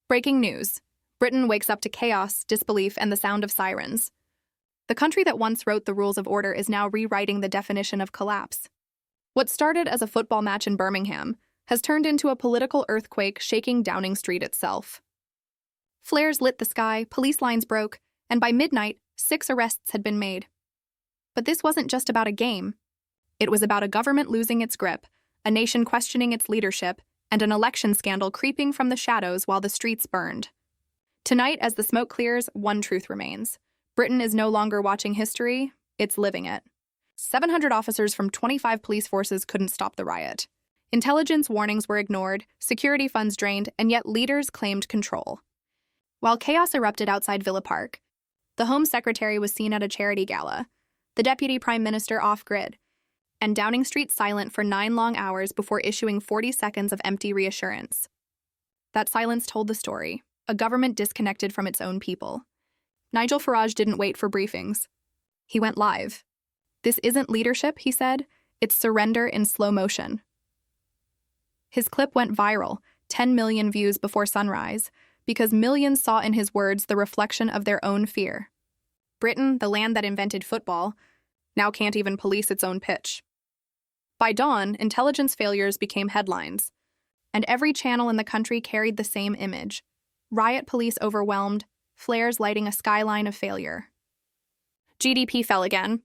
Breaking news. Britain wakes up to chaos, disbelief, and the sound of sirens. The country that once wrote the rules of order is now rewriting the definition of collapse. What started as a football match in Birmingham has turned into a political earthquake shaking Downing Street itself. Flares lit the sky, police lines broke, and by midnight, 6 arrests had been made. But this wasn't just about a game. It was about a government losing its grip, a nation questioning its leadership, and an election scandal creeping from the shadows while the streets burned. Tonight, as the smoke clears, one truth remains. Britain is no longer watching history, it's living it. 700 officers from 25 police forces couldn't stop the riot. Intelligence warnings were ignored, security funds drained, and yet leaders claimed control. While chaos erupted outside Villa Park, the Home Secretary was seen at a charity gala, the Deputy Prime Minister off-grid, and Downing Street silent for 9 long hours before issuing 40 seconds of empty reassurance. That silence told the story, a government disconnected from its own people. Nigel Farage didn't wait for briefings. He went live. "This isn't leadership," he said, "it's surrender in slow motion." His clip went viral, 10 million views before sunrise, because millions saw in his words the reflection of their own fear. Britain, the land that invented football, now can't even police its own pitch. By dawn, intelligence failures became headlines, and every channel in the country carried the same image: riot police overwhelmed, flares lighting a skyline of failure. GDP fell again.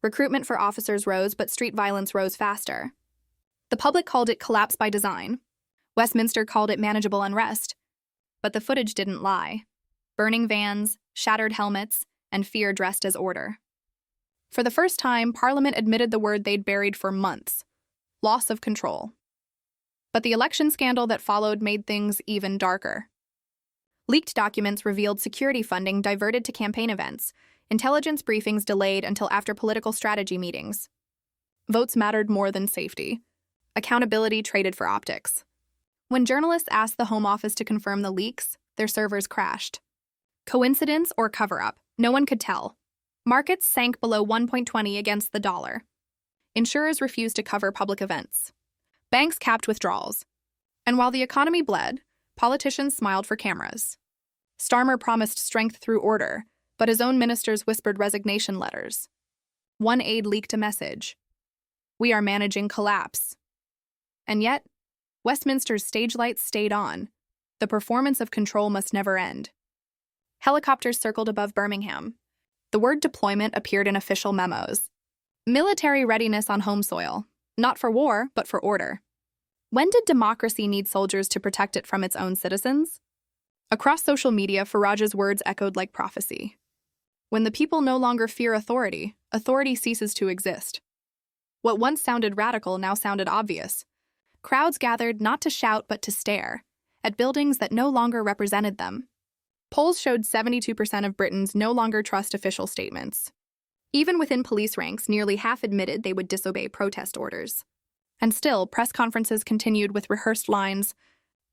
Recruitment for officers rose, but street violence rose faster. The public called it collapse by design. Westminster called it manageable unrest. But the footage didn't lie. Burning vans, shattered helmets, and fear dressed as order. For the first time, Parliament admitted the word they'd buried for months: loss of control. But the election scandal that followed made things even darker. Leaked documents revealed security funding diverted to campaign events, intelligence briefings delayed until after political strategy meetings. Votes mattered more than safety. Accountability traded for optics. When journalists asked the Home Office to confirm the leaks, their servers crashed. Coincidence or cover-up? No one could tell. Markets sank below 1.20 against the dollar. Insurers refused to cover public events. Banks capped withdrawals. And while the economy bled, politicians smiled for cameras. Starmer promised strength through order, but his own ministers whispered resignation letters. One aide leaked a message: "We are managing collapse." And yet, Westminster's stage lights stayed on. The performance of control must never end. Helicopters circled above Birmingham. The word deployment appeared in official memos. Military readiness on home soil, not for war, but for order. When did democracy need soldiers to protect it from its own citizens? Across social media, Farage's words echoed like prophecy. When the people no longer fear authority, authority ceases to exist. What once sounded radical now sounded obvious. Crowds gathered not to shout but to stare, at buildings that no longer represented them. Polls showed 72% of Britons no longer trust official statements. Even within police ranks, nearly half admitted they would disobey protest orders. And still, press conferences continued with rehearsed lines,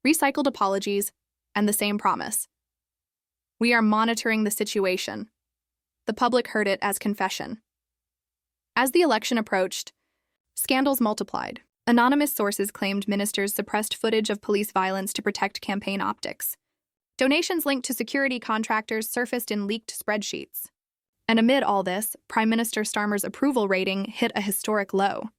recycled apologies, and the same promise: "We are monitoring the situation." The public heard it as confession. As the election approached, scandals multiplied. Anonymous sources claimed ministers suppressed footage of police violence to protect campaign optics. Donations linked to security contractors surfaced in leaked spreadsheets. And amid all this, Prime Minister Starmer's approval rating hit a historic low.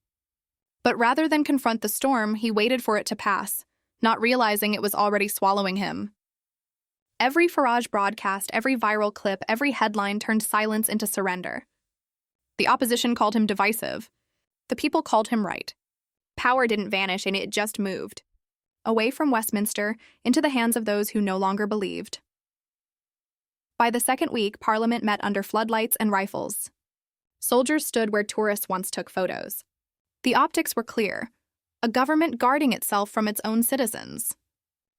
But rather than confront the storm, he waited for it to pass, not realizing it was already swallowing him. Every Farage broadcast, every viral clip, every headline turned silence into surrender. The opposition called him divisive. The people called him right. Power didn't vanish, and it just moved. Away from Westminster, into the hands of those who no longer believed. By the second week, Parliament met under floodlights and rifles. Soldiers stood where tourists once took photos. The optics were clear: a government guarding itself from its own citizens.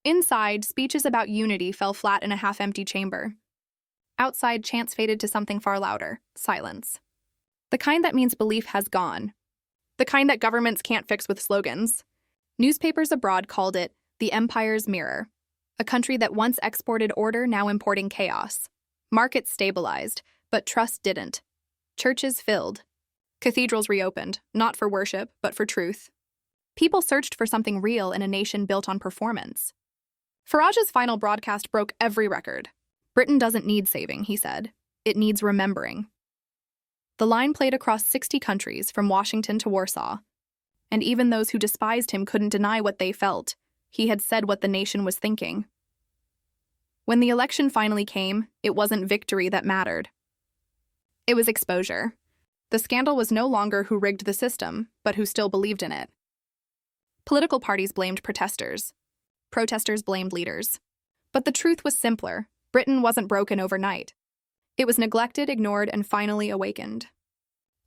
Inside, speeches about unity fell flat in a half-empty chamber. Outside, chants faded to something far louder: silence. The kind that means belief has gone. The kind that governments can't fix with slogans. Newspapers abroad called it the Empire's Mirror, a country that once exported order, now importing chaos. Markets stabilized, but trust didn't. Churches filled. Cathedrals reopened, not for worship, but for truth. People searched for something real in a nation built on performance. Farage's final broadcast broke every record. Britain doesn't need saving, he said. It needs remembering. The line played across 60 countries, from Washington to Warsaw. And even those who despised him couldn't deny what they felt. He had said what the nation was thinking. When the election finally came, it wasn't victory that mattered. It was exposure. The scandal was no longer who rigged the system, but who still believed in it. Political parties blamed protesters. Protesters blamed leaders. But the truth was simpler. Britain wasn't broken overnight. It was neglected, ignored, and finally awakened.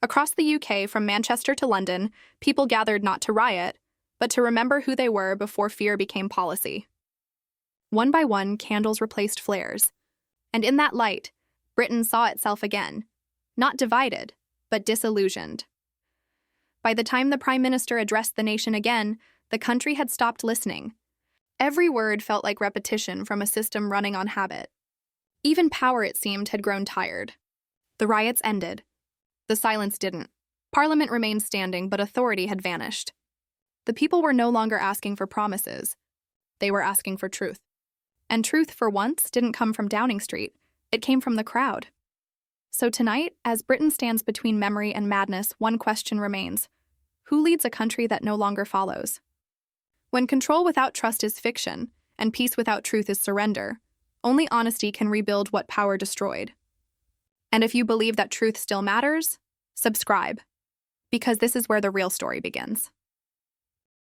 Across the UK, from Manchester to London, people gathered not to riot, but to remember who they were before fear became policy. One by one, candles replaced flares. And in that light, Britain saw itself again, not divided, but disillusioned. By the time the Prime Minister addressed the nation again, the country had stopped listening. Every word felt like repetition from a system running on habit. Even power, it seemed, had grown tired. The riots ended. The silence didn't. Parliament remained standing, but authority had vanished. The people were no longer asking for promises. They were asking for truth. And truth, for once, didn't come from Downing Street. It came from the crowd. So tonight, as Britain stands between memory and madness, one question remains. Who leads a country that no longer follows? When control without trust is fiction, and peace without truth is surrender, only honesty can rebuild what power destroyed. And if you believe that truth still matters, subscribe, because this is where the real story begins.